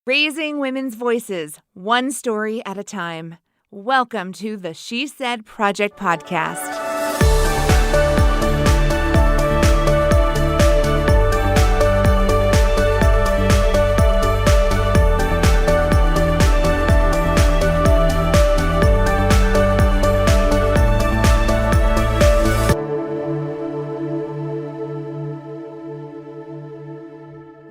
Raising women's voices, one story at a time. Welcome to the She Said Project podcast.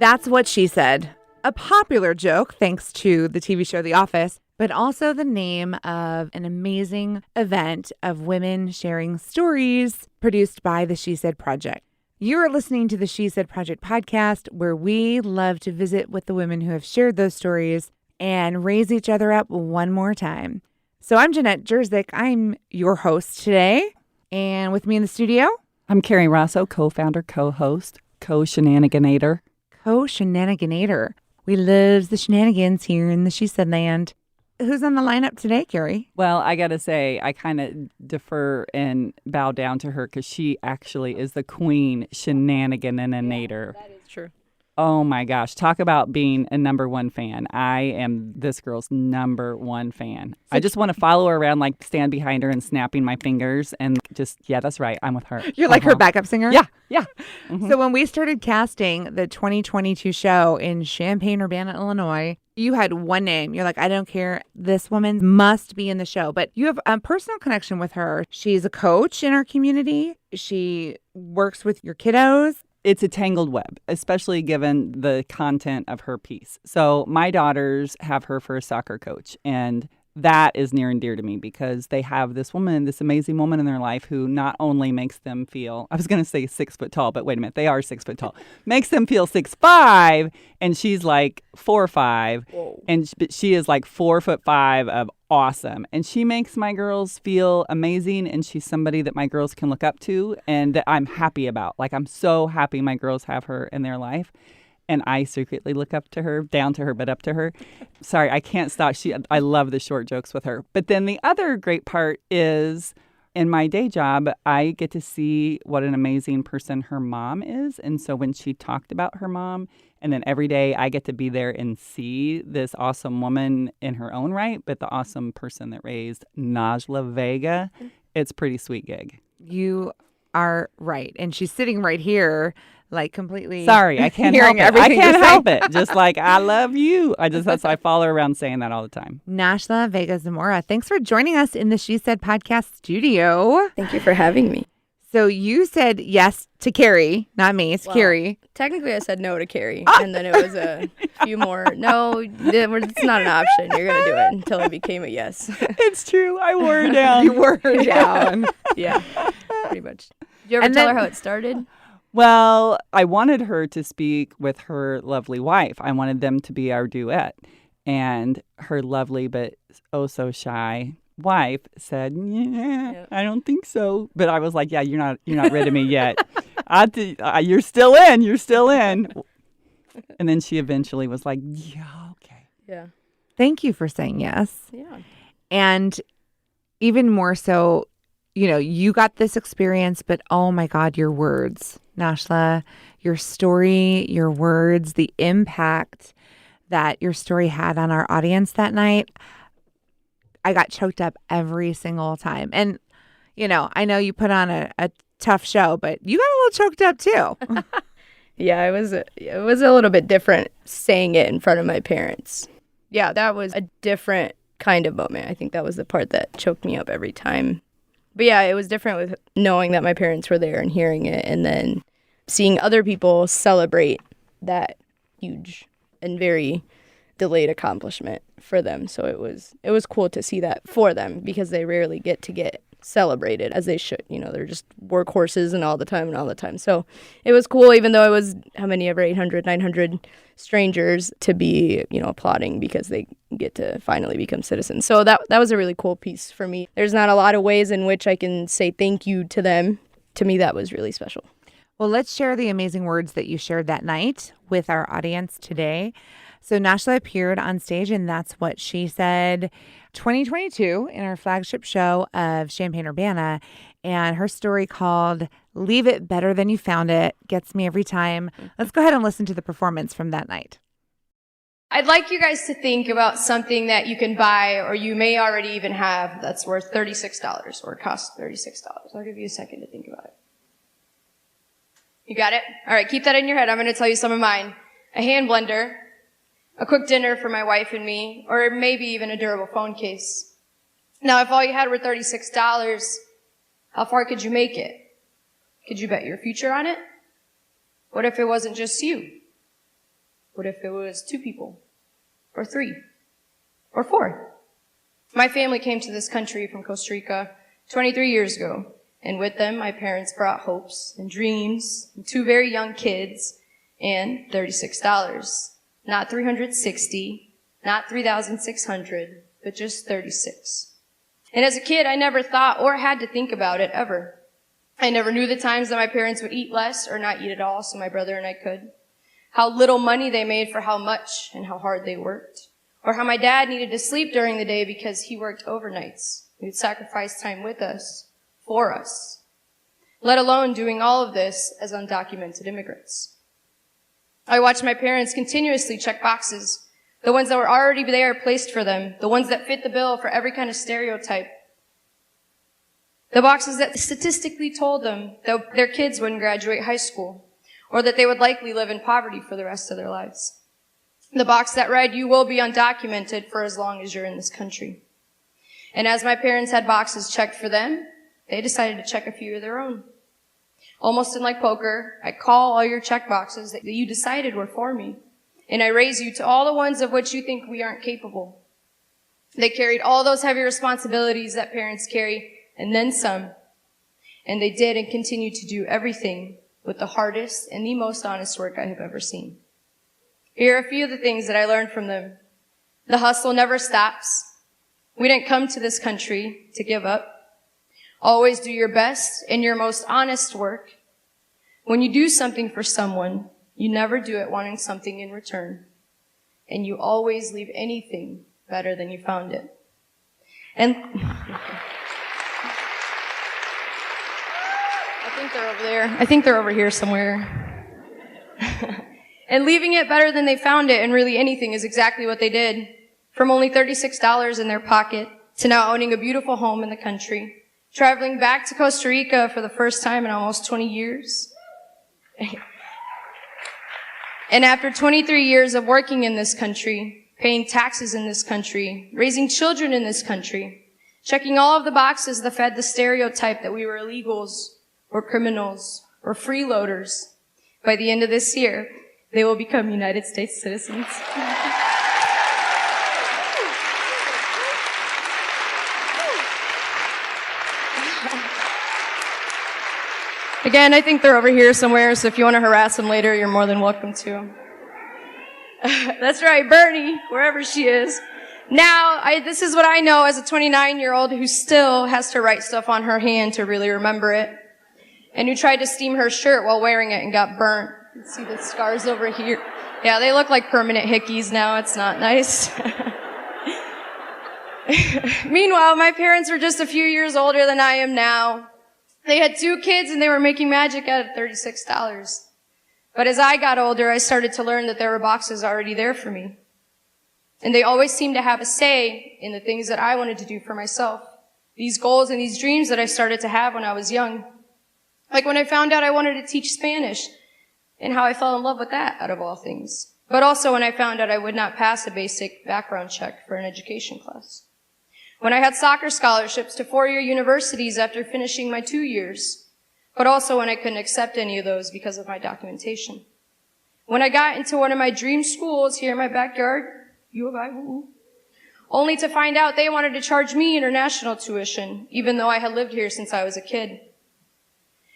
That's what she said. A popular joke thanks to the TV show The Office, but also the name of an amazing event of women sharing stories produced by the She Said Project. You are listening to the She Said Project podcast, where we love to visit with the women who have shared those stories and raise each other up one more time. So I'm Jenette Jurczyk. I'm your host today. And with me in the studio, I'm Kerry Rossow, co-founder, co-host, co-shenaniganator. Co-shenaniganator. We love the shenanigans here in the She Said land. Who's on the lineup today, Kerry? Well, I got to say, I kind of defer and bow down to her because she actually is the queen shenaniganator. That is true. Oh my gosh. Talk about being a number one fan. I am this girl's number one fan. I just want to follow her around, like stand behind her and snapping my fingers and just, yeah, that's right. I'm with her. You're like her backup singer? Yeah. Mm-hmm. So when we started casting the 2022 show in Champaign, Illinois, you had one name. You're like, I don't care. This woman must be in the show. But you have a personal connection with her. She's a coach in our community. She works with your kiddos. It's a tangled web, especially given the content of her piece. So my daughters have her for a soccer coach, and that is near and dear to me because they have this woman, this amazing woman in their life who not only makes them feel, I was going to say 6 foot tall, but wait a minute, they are 6 foot tall, makes them feel 6'5", and she's like 4'5", and she is like 4'5" of awesome. And she makes my girls feel amazing, and she's somebody that my girls can look up to and that I'm happy about. Like, I'm so happy my girls have her in their life. And I secretly look up to her, down to her, but up to her. Sorry, I can't stop. I love the short jokes with her. But then the other great part is in my day job, I get to see what an amazing person her mom is. And so when she talked about her mom, and then every day I get to be there and see this awesome woman in her own right, but the awesome person that raised Nashla Vega, it's a pretty sweet gig. You are right. And she's sitting right here, like completely. Sorry, I can't help it. I can't help it. Just like, I love you. That's why I follow her around saying that all the time. Nashla Vega Zamora, thanks for joining us in the She Said podcast studio. Thank you for having me. So you said yes to Kerry, not me. It's Kerry. Technically, I said no to Kerry, and then it was a few more. No, it's not an option. You're going to do it until it became a yes. It's true. I wore her down. You wore her down. Yeah, pretty much. Did you ever tell her how it started? Well, I wanted her to speak with her lovely wife. I wanted them to be our duet. And her lovely but oh so shy wife said, yeah, I don't think so. But I was like, yeah, you're not rid of me yet. You're still in. You're still in. And then she eventually was like, yeah, okay. Yeah. Thank you for saying yes. Yeah. And even more so, you got this experience, but oh my God, your words, Nashla, your story, your words, the impact that your story had on our audience that night. I got choked up every single time. And, I know you put on a tough show, but you got a little choked up too. Yeah, it was a little bit different saying it in front of my parents. Yeah, that was a different kind of moment. I think that was the part that choked me up every time. But yeah, it was different with knowing that my parents were there and hearing it, and then seeing other people celebrate that huge and very delayed accomplishment for them. So it was cool to see that for them because they rarely get celebrated as they should. They're just workhorses and all the time. So it was cool, even though it was how many ever 800, 900 strangers to be, applauding because they get to finally become citizens. So that was a really cool piece for me. There's not a lot of ways in which I can say thank you to them. To me, that was really special. Well, let's share the amazing words that you shared that night with our audience today. So Nashla appeared on stage, and That's What She Said 2022 in our flagship show of Champaign, and her story called Leave It Better Than You Found It gets me every time. Let's go ahead and listen to the performance from that night. I'd like you guys to think about something that you can buy or you may already even have that's worth $36 or costs $36. I'll give you a second to think about it. You got it? All right, keep that in your head. I'm going to tell you some of mine. A hand blender, a quick dinner for my wife and me, or maybe even a durable phone case. Now, if all you had were $36, how far could you make it? Could you bet your future on it? What if it wasn't just you? What if it was 2 people? Or 3? Or 4? My family came to this country from Costa Rica 23 years ago, and with them, my parents brought hopes and dreams and 2 very young kids and $36. Not $360, not $3,600, but just $36. And as a kid, I never thought or had to think about it ever. I never knew the times that my parents would eat less or not eat at all so my brother and I could. How little money they made for how much and how hard they worked. Or how my dad needed to sleep during the day because he worked overnights. He would sacrifice time with us, for us. Let alone doing all of this as undocumented immigrants. I watched my parents continuously check boxes. The ones that were already there placed for them. The ones that fit the bill for every kind of stereotype. The boxes that statistically told them that their kids wouldn't graduate high school. Or that they would likely live in poverty for the rest of their lives. The box that read, you will be undocumented for as long as you're in this country. And as my parents had boxes checked for them, they decided to check a few of their own. Almost in like poker, I call all your check boxes that you decided were for me. And I raise you to all the ones of which you think we aren't capable. They carried all those heavy responsibilities that parents carry, and then some. And they did and continue to do everything with the hardest and the most honest work I have ever seen. Here are a few of the things that I learned from them. The hustle never stops. We didn't come to this country to give up. Always do your best and your most honest work. When you do something for someone, you never do it wanting something in return. And you always leave anything better than you found it. And they're over there. I think they're over here somewhere. And leaving it better than they found it, and really anything, is exactly what they did. From only $36 in their pocket to now owning a beautiful home in the country, traveling back to Costa Rica for the first time in almost 20 years. And after 23 years of working in this country, paying taxes in this country, raising children in this country, checking all of the boxes that fed the stereotype that we were illegals, or criminals, or freeloaders. By the end of this year, they will become United States citizens. Again, I think they're over here somewhere, so if you want to harass them later, you're more than welcome to. That's right, Bernie, wherever she is. Now, this is what I know as a 29-year-old who still has to write stuff on her hand to really remember it. And who tried to steam her shirt while wearing it and got burnt. You can see the scars over here. Yeah, they look like permanent hickeys now. It's not nice. Meanwhile, my parents were just a few years older than I am now. They had 2 kids and they were making magic out of $36. But as I got older, I started to learn that there were boxes already there for me. And they always seemed to have a say in the things that I wanted to do for myself. These goals and these dreams that I started to have when I was young. Like when I found out I wanted to teach Spanish and how I fell in love with that out of all things. But also when I found out I would not pass a basic background check for an education class. When I had soccer scholarships to 4-year universities after finishing my 2 years. But also when I couldn't accept any of those because of my documentation. When I got into one of my dream schools here in my backyard, U of I, only to find out they wanted to charge me international tuition, even though I had lived here since I was a kid.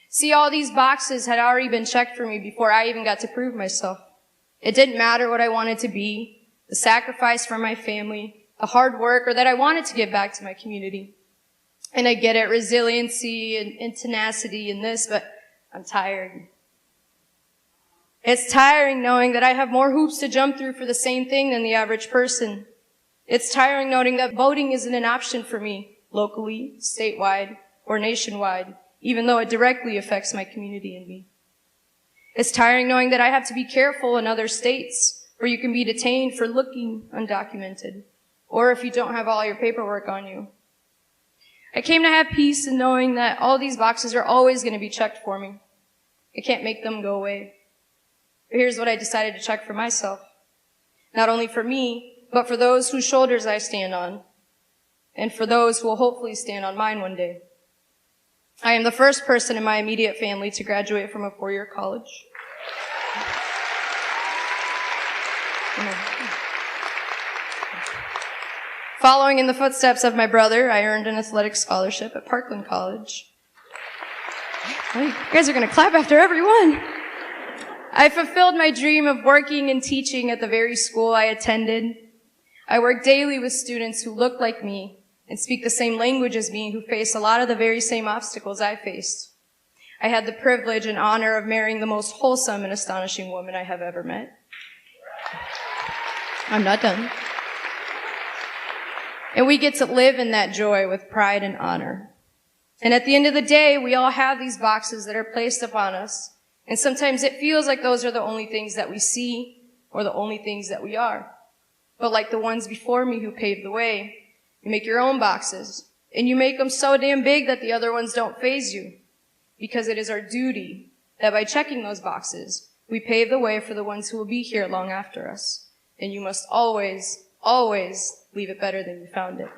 See, all these boxes had already been checked for me before I even got to prove myself. It didn't matter what I wanted to be, the sacrifice for my family, the hard work, or that I wanted to give back to my community. And I get it, resiliency and tenacity and this, but I'm tired. It's tiring knowing that I have more hoops to jump through for the same thing than the average person. It's tiring knowing that voting isn't an option for me, locally, statewide, or nationwide, even though it directly affects my community and me. It's tiring knowing that I have to be careful in other states where you can be detained for looking undocumented, or if you don't have all your paperwork on you. I came to have peace in knowing that all these boxes are always going to be checked for me. I can't make them go away. But here's what I decided to check for myself. Not only for me, but for those whose shoulders I stand on, and for those who will hopefully stand on mine one day. I am the first person in my immediate family to graduate from a 4-year college. Following in the footsteps of my brother, I earned an athletic scholarship at Parkland College. Oh, you guys are going to clap after everyone. I fulfilled my dream of working and teaching at the very school I attended. I work daily with students who look like me and speak the same language as me, who face a lot of the very same obstacles I faced. I had the privilege and honor of marrying the most wholesome and astonishing woman I have ever met. I'm not done. And we get to live in that joy with pride and honor. And at the end of the day, we all have these boxes that are placed upon us. And sometimes it feels like those are the only things that we see or the only things that we are. But like the ones before me who paved the way, you make your own boxes. And you make them so damn big that the other ones don't faze you. Because it is our duty that by checking those boxes, we pave the way for the ones who will be here long after us. And you must always, always leave it better than you found it.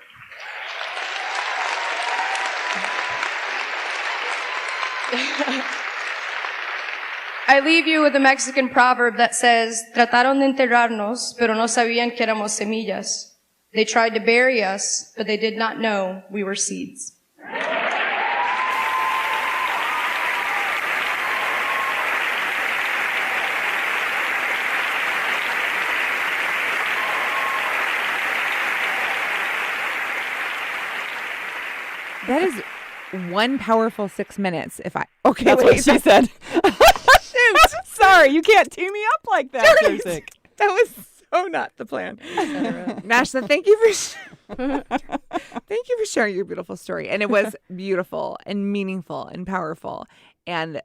I leave you with a Mexican proverb that says, "Trataron de enterrarnos, pero no sabían que éramos semillas." They tried to bury us, but they did not know we were seeds. That is one powerful 6 minutes. Okay, That's what she said. Shoot. Sorry, you can't tee me up like that, Jurczyk. That was so not the plan. Nashla, thank you for sharing your beautiful story. And it was beautiful and meaningful and powerful. And,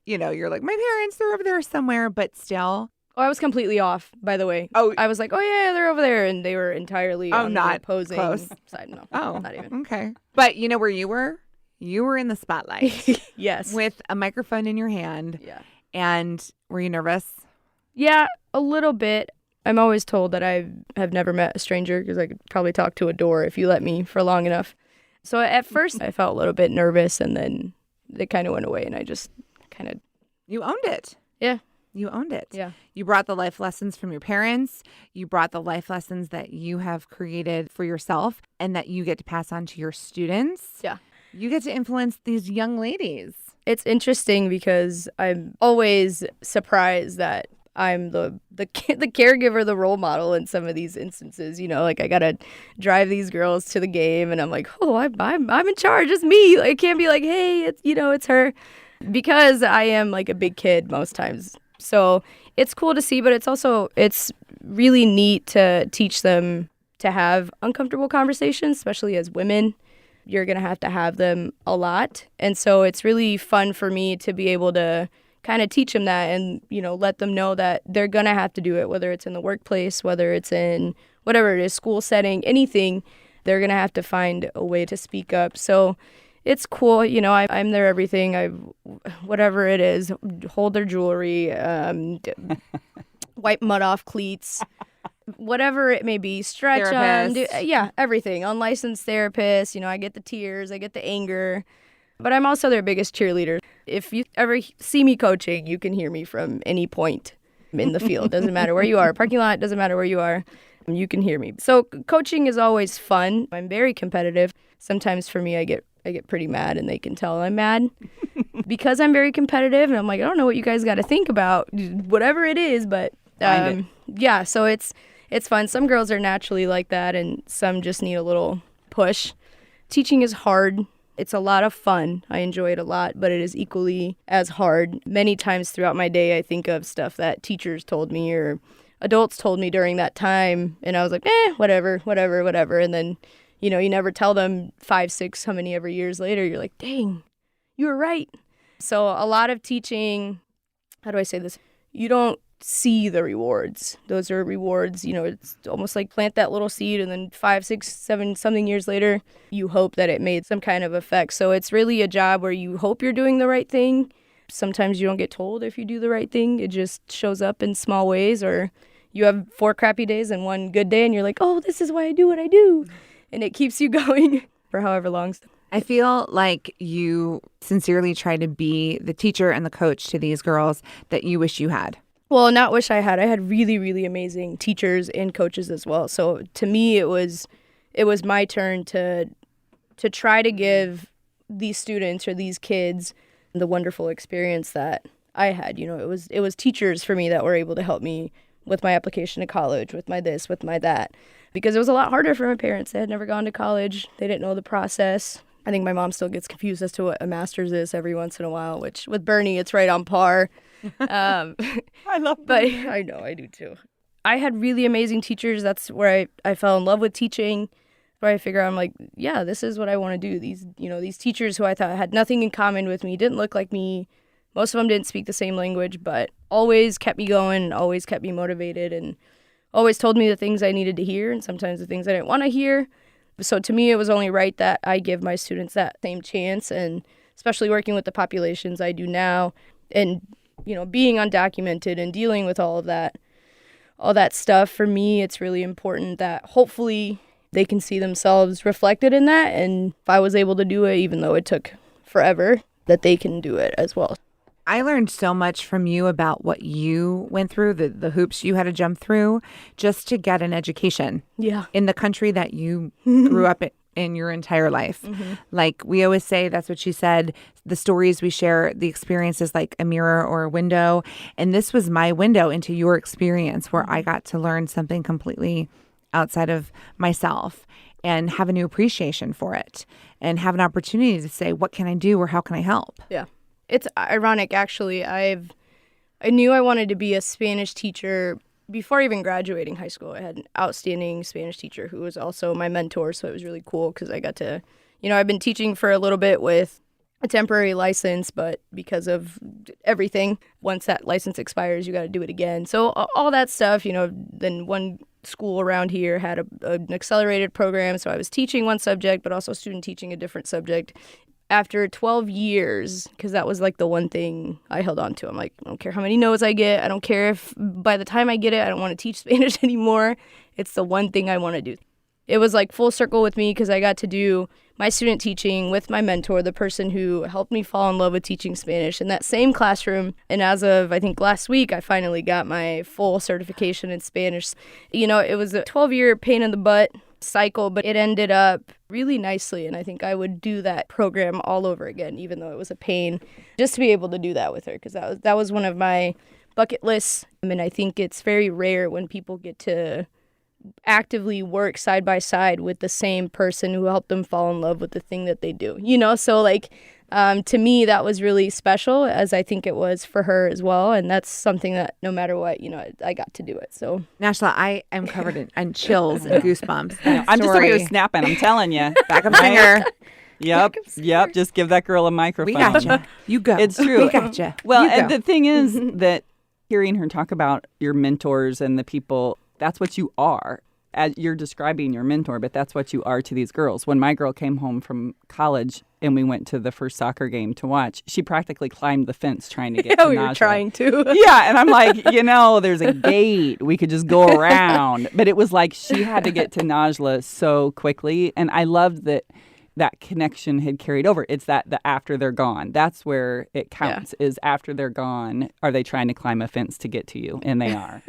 you're like, my parents, they're over there somewhere, but still. Oh, I was completely off, by the way. Oh, I was like, oh, yeah, they're over there. And they were entirely on not the opposing close. side. No, Oh, not even. Okay. But you know where you were? You were in the spotlight. Yes. With a microphone in your hand. Yeah. And were you nervous? Yeah, a little bit. I'm always told that I have never met a stranger because I could probably talk to a door if you let me for long enough. So at first I felt a little bit nervous, and then it kind of went away, and I just kind of... You owned it. Yeah. You owned it. Yeah. You brought the life lessons from your parents. You brought the life lessons that you have created for yourself and that you get to pass on to your students. Yeah. You get to influence these young ladies. It's interesting because I'm always surprised that I'm the caregiver, the role model in some of these instances. Like I gotta drive these girls to the game, and I'm like, oh, I'm in charge. It's me. Like, I can't be like, hey, it's her, because I am like a big kid most times. So it's cool to see, but it's really neat to teach them to have uncomfortable conversations, especially as women. You're going to have them a lot. And so it's really fun for me to be able to kind of teach them that and, let them know that they're going to have to do it, whether it's in the workplace, whether it's in whatever it is, school setting, anything, they're going to have to find a way to speak up. So it's cool. I'm their everything. Whatever it is, hold their jewelry, wipe mud off cleats, whatever it may be, stretch them. Everything. Unlicensed therapist. I get the tears, I get the anger, but I'm also their biggest cheerleader. If you ever see me coaching, you can hear me from any point in the field. Doesn't matter where you are. Parking lot, doesn't matter where you are. You can hear me. So coaching is always fun. I'm very competitive. Sometimes for me, I get pretty mad, and they can tell I'm mad because I'm very competitive. And I'm like, I don't know what you guys got to think about, whatever it is. But yeah, so it's fun. Some girls are naturally like that, and some just need a little push. Teaching is hard. It's a lot of fun. I enjoy it a lot, but it is equally as hard. Many times throughout my day, I think of stuff that teachers told me or adults told me during that time, and I was like, whatever. And then, you never tell them 5, 6, how many ever years later, you're like, dang, you were right. So a lot of teaching, how do I say this? You don't see the rewards. Those are rewards, it's almost like plant that little seed and then 5, 6, 7 something years later, you hope that it made some kind of effect. So it's really a job where you hope you're doing the right thing. Sometimes you don't get told if you do the right thing. It just shows up in small ways, or you have 4 crappy days and 1 good day and you're like, oh, this is why I do what I do. And it keeps you going for however long. I feel like you sincerely try to be the teacher and the coach to these girls that you wish you had. Well, not wish I had. I had really, really amazing teachers and coaches as well. So to me, it was my turn to try to give these students or these kids the wonderful experience that I had. It was teachers for me that were able to help me with my application to college, with my this, with my that, because it was a lot harder for my parents. They had never gone to college. They didn't know the process. I think my mom still gets confused as to what a master's is every once in a while, which with Bernie, it's right on par. I love that. But I know, I do too. I had really amazing teachers. That's where I fell in love with teaching, where I figure I'm like, yeah, this is what I want to do. These teachers who I thought had nothing in common with me, didn't look like me. Most of them didn't speak the same language, but always kept me going, always kept me motivated, and always told me the things I needed to hear and sometimes the things I didn't want to hear. So to me, it was only right that I give my students that same chance, and especially working with the populations I do now, and being undocumented and dealing with all that stuff. For me, it's really important that hopefully they can see themselves reflected in that, and if I was able to do it, even though it took forever, that they can do it as well. I learned so much from you about what you went through, the hoops you had to jump through just to get an education in the country that you grew up in your entire life. Mm-hmm. Like we always say, that's what she said, the stories we share, the experiences like a mirror or a window. And this was my window into your experience where I got to learn something completely outside of myself and have a new appreciation for it and have an opportunity to say, what can I do or how can I help? Yeah. It's ironic, actually. I knew I wanted to be a Spanish teacher before even graduating high school. I had an outstanding Spanish teacher who was also my mentor, so it was really cool because I got to, I've been teaching for a little bit with a temporary license, but because of everything, once that license expires, you got to do it again. So all that stuff, then one school around here had an accelerated program, so I was teaching one subject, but also student teaching a different subject. After 12 years, because that was like the one thing I held on to. I'm like, I don't care how many no's I get. I don't care if by the time I get it, I don't want to teach Spanish anymore. It's the one thing I want to do. It was like full circle with me because I got to do my student teaching with my mentor, the person who helped me fall in love with teaching Spanish in that same classroom. And as of, I think, last week, I finally got my full certification in Spanish. It was a 12-year pain in the butt cycle, but it ended up really nicely, and I think I would do that program all over again, even though it was a pain, just to be able to do that with her, because that was one of my bucket lists. And I think it's very rare when people get to actively work side by side with the same person who helped them fall in love with the thing that they do, so to me, that was really special, as I think it was for her as well. And that's something that no matter what, I got to do it. So, Nashla, I am covered in chills and goosebumps. I'm just over here snapping. I'm telling you. Backup singer. Yep. Just give that girl a microphone. We gotcha. You go. It's true. We gotcha. Well, and the thing is that hearing her talk about your mentors and the people, that's what you are. As you're describing your mentor, but that's what you are to these girls. When my girl came home from college and we went to the first soccer game to watch, she practically climbed the fence trying to get to Nashla. We were trying to. Yeah, and I'm like, there's a gate. We could just go around. But it was like she had to get to Nashla so quickly. And I loved that connection had carried over. It's the after they're gone. That's where it counts, is after they're gone, are they trying to climb a fence to get to you? And they are.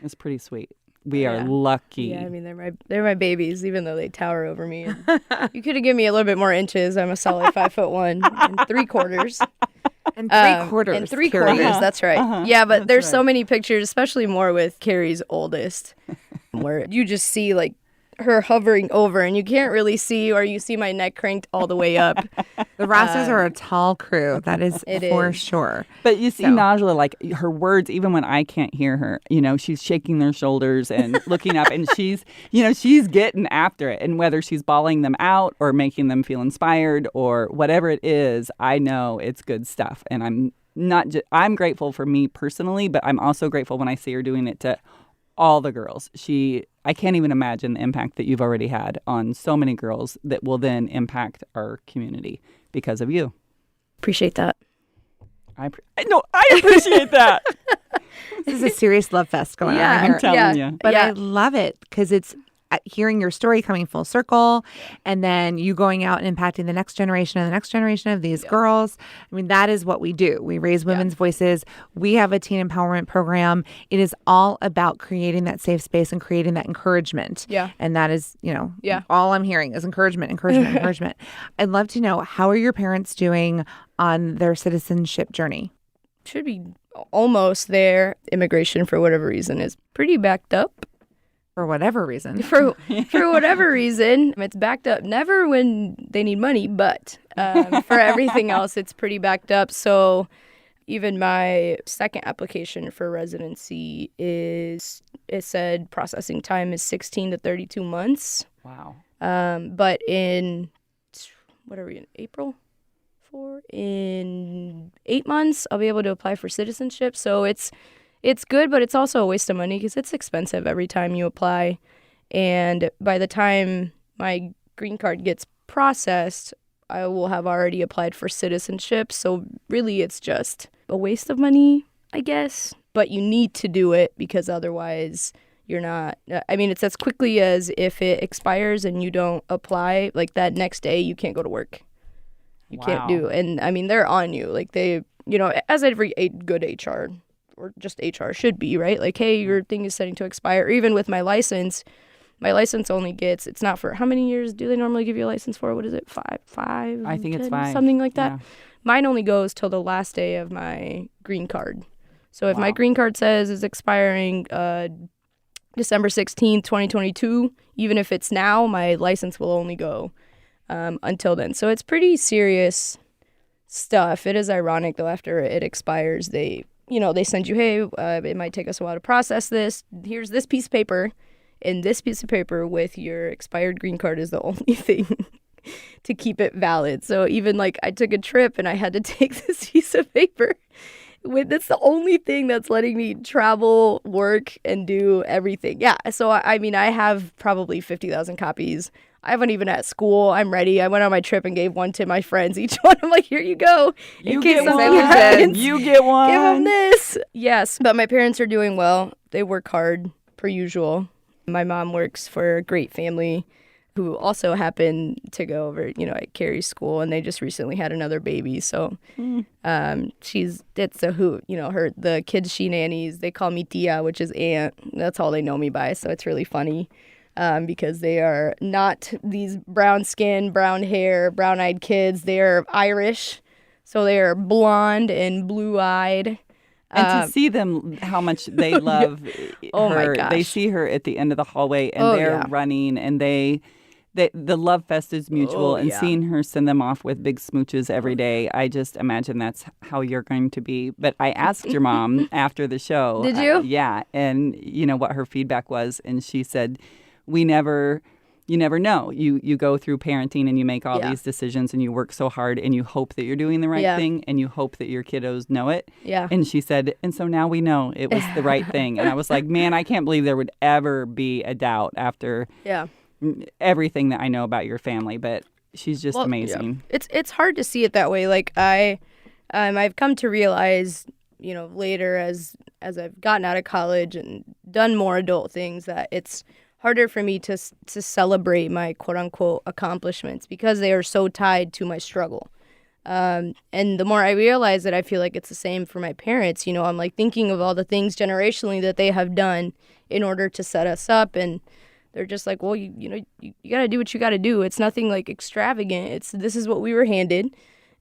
It's pretty sweet. We are lucky. Yeah, I mean, they're my babies, even though they tower over me. And you could have given me a little bit more inches. I'm a solid 5'1" and 3/4. And 3/4. And 3/4. That's right. Yeah, but there's so many pictures, especially more with Kerry's oldest, where you just see her hovering over, and you can't really see, or you see my neck cranked all the way up. The Rossows are a tall crew. That is for sure. But you see Nashla, her words, even when I can't hear her, she's shaking their shoulders and looking up, and she's getting after it. And whether she's bawling them out or making them feel inspired or whatever it is, I know it's good stuff. And I'm grateful for me personally, but I'm also grateful when I see her doing it to all the girls. I can't even imagine the impact that you've already had on so many girls that will then impact our community because of you. Appreciate that. I appreciate that. This is a serious love fest going Yeah, on here. I'm telling you. But Yeah. I love it because it's hearing your story coming full circle and then you going out and impacting the next generation and the next generation of these girls. I mean, that is what we do. We raise women's voices. We have a teen empowerment program. It is all about creating that safe space and creating that encouragement. Yeah. And that is, all I'm hearing is encouragement, encouragement, encouragement. I'd love to know, how are your parents doing on their citizenship journey? Should be almost there. Immigration, for whatever reason, is pretty backed up. For whatever reason. For whatever reason, it's backed up. Never when they need money, but for everything else, it's pretty backed up. So even my second application for residency it said processing time is 16 to 32 months. Wow. But in, what are we in, April? In 8 months, I'll be able to apply for citizenship. So it's good, but it's also a waste of money because it's expensive every time you apply. And by the time my green card gets processed, I will have already applied for citizenship. So really, it's just a waste of money, I guess. But you need to do it because otherwise you're not. I mean, it's as quickly as if it expires and you don't apply, like that next day, you can't go to work. You can't do. And I mean, they're on you. Like they, as every good HR or just HR should be, right? Like, hey, your thing is setting to expire. Or even with my license only gets, it's not for, how many years do they normally give you a license for? What is it? Five? I think 10, it's 5. Something like that. Yeah. Mine only goes till the last day of my green card. So if my green card says is expiring December 16th, 2022, even if it's now, my license will only go until then. So it's pretty serious stuff. It is ironic, though, after it expires, they send you, hey, it might take us a while to process this. Here's this piece of paper. And this piece of paper with your expired green card is the only thing to keep it valid. So even like I took a trip and I had to take this piece of paper. That's the only thing that's letting me travel, work, and do everything. Yeah. So, I mean, I have probably 50,000 copies. I haven't even at school. I'm ready. I went on my trip and gave one to my friends. Each one, I'm like, here you go. You get one. You get one. Give them this. Yes. But my parents are doing well. They work hard, per usual. My mom works for a great family who also happened to go over, at Kerry's school, and they just recently had another baby. So it's a hoot. The kids she nannies, they call me Tia, which is aunt. That's all they know me by. So it's really funny because they are not these brown skin, brown hair, brown-eyed kids. They are Irish. So they are blonde and blue-eyed. And to see them, how much they love Oh her. my gosh. They see her at the end of the hallway, and they're running, and the love fest is mutual. And seeing her send them off with big smooches every day, I just imagine that's how you're going to be. But I asked your mom after the show. Did you? Yeah, and what her feedback was, and she said, you never know. You go through parenting and you make all these decisions and you work so hard and you hope that you're doing the right thing and you hope that your kiddos know it. Yeah. And she said, and so now we know it was the right thing. And I was like, man, I can't believe there would ever be a doubt after everything that I know about your family. But she's just amazing. Yeah. It's hard to see it that way. Like I've come to realize, later as I've gotten out of college and done more adult things, that it's harder for me to celebrate my quote-unquote accomplishments because they are so tied to my struggle. And the more I realize that, I feel like it's the same for my parents. I'm like thinking of all the things generationally that they have done in order to set us up, and they're just like, well, you got to do what you got to do. It's nothing like extravagant. This is what we were handed,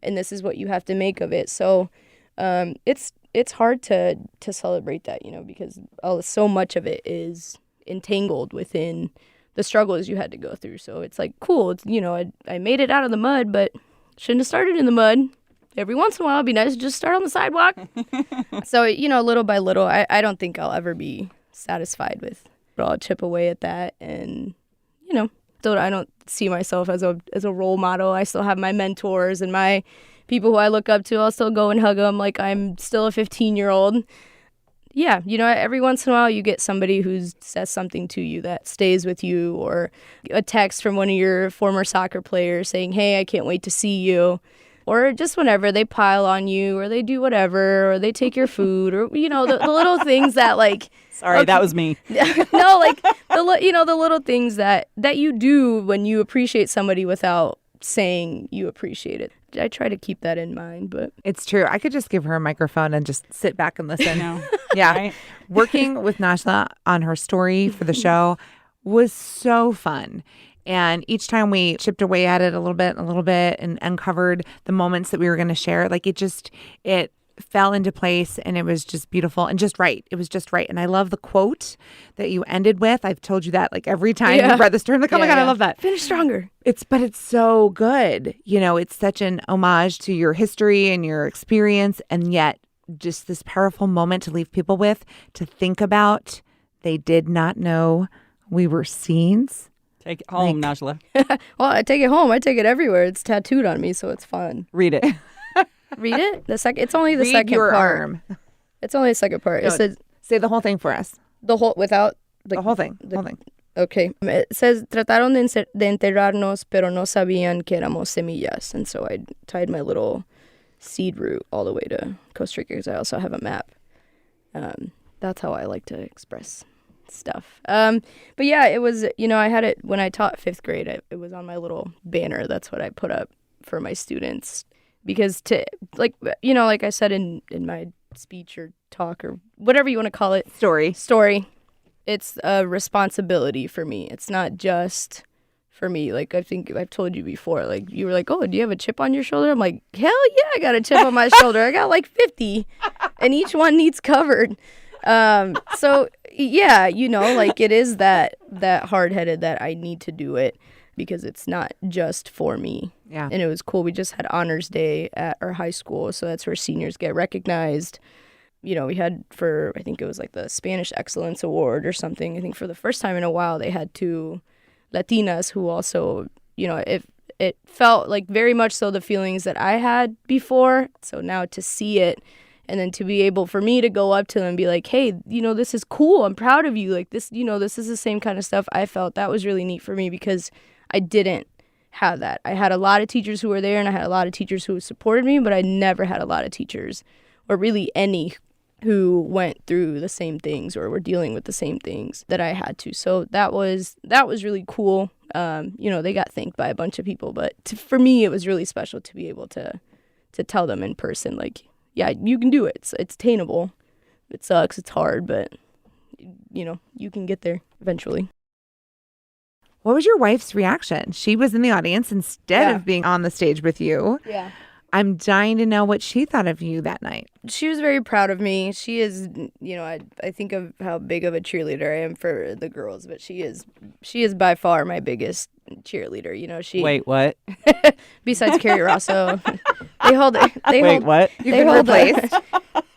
and this is what you have to make of it. So it's hard to celebrate that, because so much of it is entangled within the struggles you had to go through. So it's like, cool, it's, I made it out of the mud, but shouldn't have started in the mud. Every once in a while it'd be nice to just start on the sidewalk. So little by little, I don't think I'll ever be satisfied with it. I'll chip away at that and I don't see myself as a role model. I still have my mentors and my people who I look up to. I'll still go and hug them like I'm still a 15-year-old. Yeah, every once in a while you get somebody who says something to you that stays with you, or a text from one of your former soccer players saying, hey, I can't wait to see you. Or just whenever they pile on you, or they do whatever, or they take your food, or, the little things that like... Sorry, that was me. No, like, the little things that you do when you appreciate somebody without saying you appreciate it. I try to keep that in mind, but... It's true. I could just give her a microphone and just sit back and listen. No. Yeah. Right? Working with Nashla on her story for the show was so fun. And each time we chipped away at it a little bit and uncovered the moments that we were going to share, like it fell into place, and it was just beautiful and just right. It was just right. And I love the quote that you ended with. I've told you that like every time you've read the story. I'm like, oh my God, I love that. Finish stronger. But it's so good. It's such an homage to your history and your experience, and yet just this powerful moment to leave people with, to think about. They did not know we were scenes. Take it home, Nashla. Well, I take it home. I take it everywhere. It's tattooed on me, so it's fun. Read it. Read it? It's only the Read second your part. arm. It's only the second part. No, it says say the whole thing for us. the whole without The whole thing. Okay. It says trataron de enterrarnos, pero no sabían que éramos semillas. And so I tied my little seed route all the way to Costa Rica, because I also have a map. That's how I like to express stuff. But yeah, it was, I had it when I taught 5th grade. It was on my little banner. That's what I put up for my students, because like I said in my speech or talk or whatever you want to call it, story, it's a responsibility for me. It's not just for me. Like, I think I've told you before, like, you were like, oh, do you have a chip on your shoulder? I'm like, hell yeah, I got a chip on my shoulder. I got like 50 and each one needs covered. So yeah, like, it is that hard-headed that I need to do it, because it's not just for me. Yeah. And it was cool. We just had honors day at our high school, so that's where seniors get recognized. We had, I think it was like the Spanish Excellence Award or something. I think for the first time in a while they had 2 Latinas who also, it felt like very much so the feelings that I had before. So now to see it, and then to be able for me to go up to them and be like, hey, this is cool. I'm proud of you. Like, this, this is the same kind of stuff I felt. That was really neat for me, because I didn't have that. I had a lot of teachers who were there, and I had a lot of teachers who supported me, but I never had a lot of teachers, or really any, who went through the same things or were dealing with the same things that I had to. So that was really cool. They got thanked by a bunch of people, but for me, it was really special to be able to tell them in person, like, yeah, you can do it. It's attainable. It sucks. It's hard, but, you can get there eventually. What was your wife's reaction? She was in the audience instead of being on the stage with you. Yeah. I'm dying to know what she thought of you that night. She was very proud of me. She is, I think of how big of a cheerleader I am for the girls, but she is by far my biggest cheerleader. She. Wait, what? Besides Kerry Rossow, What? You've been replaced.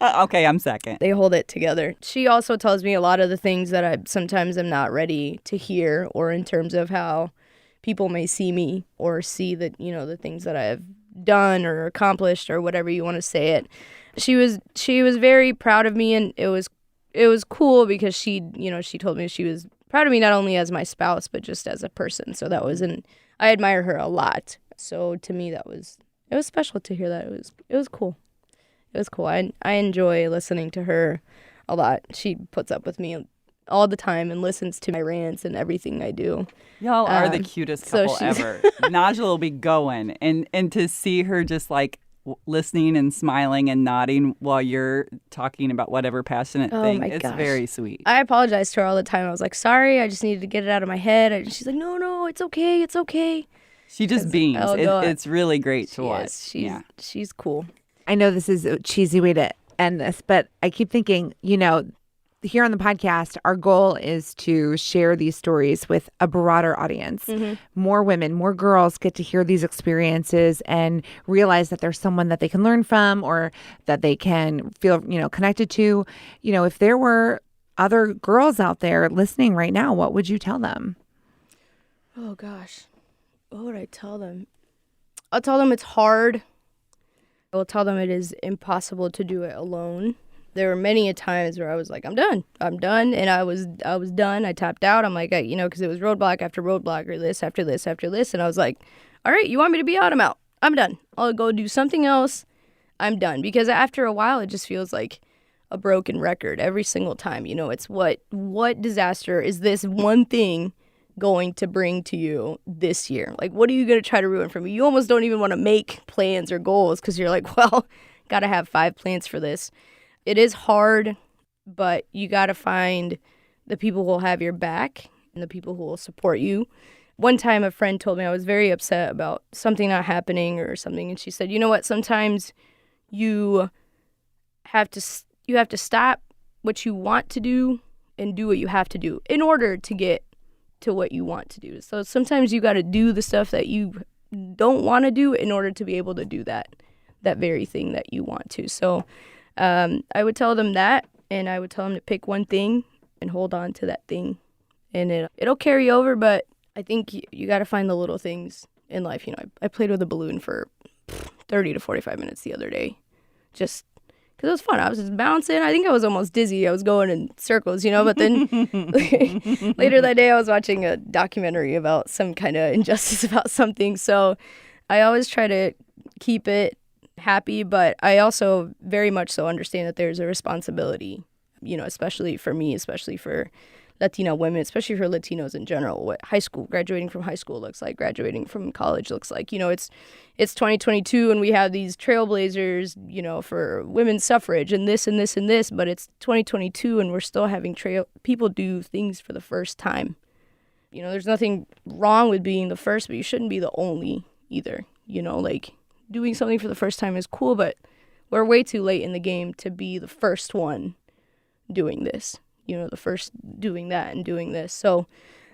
Okay, I'm second. They hold it together. She also tells me a lot of the things that I sometimes am not ready to hear, or in terms of how people may see me or see that, the things that I have done or accomplished, or whatever you want to say it. She was very proud of me, and it was cool, because she told me she was proud of me not only as my spouse, but just as a person. So I admire her a lot. So to me, it was special to hear that. It was cool. It was cool. I enjoy listening to her a lot. She puts up with me all the time and listens to my rants and everything I do. Y'all are the cutest couple ever. Najla will be going, and to see her just like listening and smiling and nodding while you're talking about whatever passionate thing, it's very sweet. I apologize to her all the time. I was like, sorry, I just needed to get it out of my head. And she's like, no, it's okay. She just beams. It's really great to watch. She's cool. I know this is a cheesy way to end this, but I keep thinking, here on the podcast, our goal is to share these stories with a broader audience. Mm-hmm. More women, more girls get to hear these experiences and realize that there's someone that they can learn from, or that they can feel, connected to. If there were other girls out there listening right now, what would you tell them? Oh, gosh. What would I tell them? I'll tell them it's hard. I will tell them it is impossible to do it alone. There were many a times where I was like, I'm done. And I was done. I tapped out. I'm like, because it was roadblock after roadblock or this after this after this. And I was like, all right, you want me to be out? I'm out. I'm done. I'll go do something else. I'm done. Because after a while, it just feels like a broken record every single time. It's what disaster is this one thing going to bring to you this year? Like, what are you going to try to ruin for me? You almost don't even want to make plans or goals because you're like, well, got to have 5 plans for this. It is hard, but you got to find the people who will have your back and the people who will support you. One time a friend told me I was very upset about something not happening or something, and she said, you know what, sometimes you have to stop what you want to do and do what you have to do in order to get to what you want to do. So sometimes you got to do the stuff that you don't want to do in order to be able to do that very thing that you want to. So I would tell them that, and I would tell them to pick one thing and hold on to that thing, and it'll carry over. But I think you got to find the little things in life. I played with a balloon for 30 to 45 minutes the other day, just because it was fun. I was just bouncing. I think I was almost dizzy. I was going in circles, but then later that day I was watching a documentary about some kind of injustice about something. So I always try to keep it happy, but I also very much so understand that there's a responsibility, especially for me, especially for Latino women, especially for Latinos in general, what graduating from high school looks like, graduating from college looks like. It's 2022 and we have these trailblazers, for women's suffrage and this and this and this, but it's 2022 and we're still having people do things for the first time. There's nothing wrong with being the first, but you shouldn't be the only either. Like doing something for the first time is cool, but we're way too late in the game to be the first one doing this. The first doing that and doing this. So,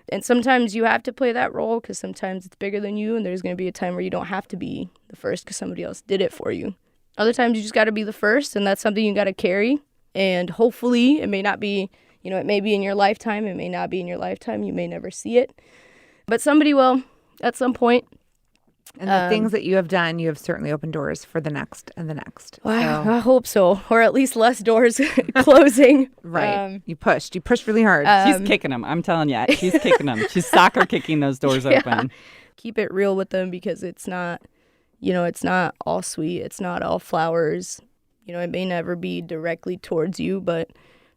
and sometimes you have to play that role because sometimes it's bigger than you, and there's going to be a time where you don't have to be the first because somebody else did it for you. Other times you just got to be the first, and that's something you got to carry. And hopefully it may not be, it may be in your lifetime. It may not be in your lifetime. You may never see it. But somebody will at some point. And the things that you have done, you have certainly opened doors for the next and the next. Well, I hope so. Or at least less doors closing. Right. You pushed really hard. She's kicking them. I'm telling you, she's kicking them. She's soccer kicking those doors open. Keep it real with them because it's not, it's not all sweet. It's not all flowers. It may never be directly towards you, but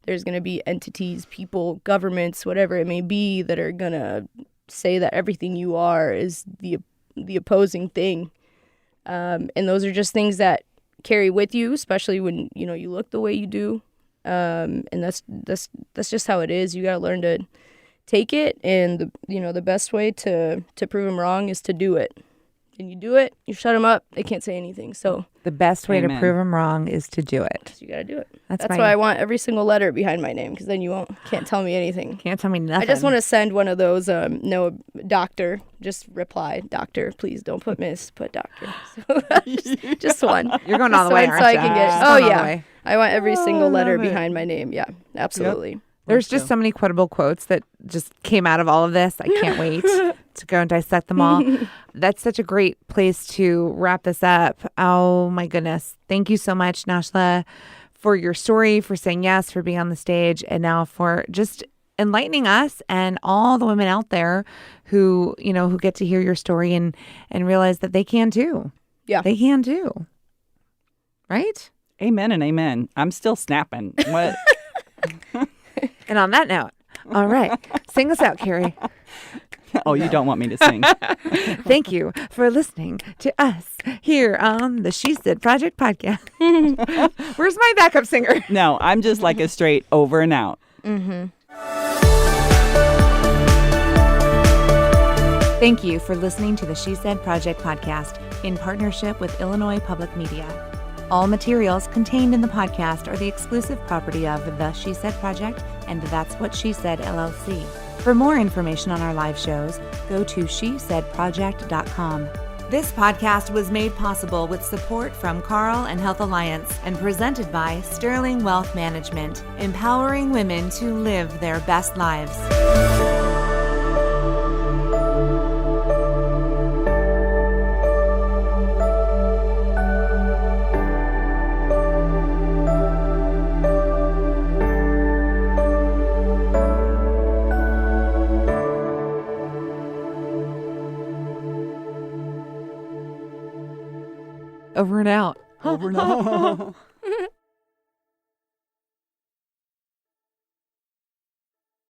there's going to be entities, people, governments, whatever it may be that are going to say that everything you are is the opposing thing, and those are just things that carry with you, especially when you look the way you do, and that's just how it is. You got to learn to take it, and the best way to prove them wrong is to do it. And you do it, you shut them up, they can't say anything. So the best way Amen. to prove them wrong is to do it. So you got to do it. That's why I want every single letter behind my name, because then you can't tell me anything. Can't tell me nothing. I just want to send one of those, no, doctor, just reply, doctor, please don't put miss, put doctor. So just one. You're going all the way, aren't so you? I can get, All the yeah. way. I want every single letter behind my name. Yeah, absolutely. Yep. There's just so many quotable quotes that just came out of all of this. I can't wait to go and dissect them all. That's such a great place to wrap this up. Oh, my goodness. Thank you so much, Nashla, for your story, for saying yes, for being on the stage, and now for just enlightening us and all the women out there who get to hear your story and realize that they can too. Yeah. They can too. Right? Amen and amen. I'm still snapping. What? And on that note, all right, sing us out, Kerry. Oh, you don't want me to sing. Thank you for listening to us here on the She Said Project podcast. Where's my backup singer? No, I'm just like a straight over and out. Mm-hmm. Thank you for listening to the She Said Project podcast in partnership with Illinois Public Media. All materials contained in the podcast are the exclusive property of the She Said Project and That's What She Said, LLC. For more information on our live shows, go to shesaidproject.com. This podcast was made possible with support from Carl and Health Alliance and presented by Sterling Wealth Management, empowering women to live their best lives. Over and out. Over and out.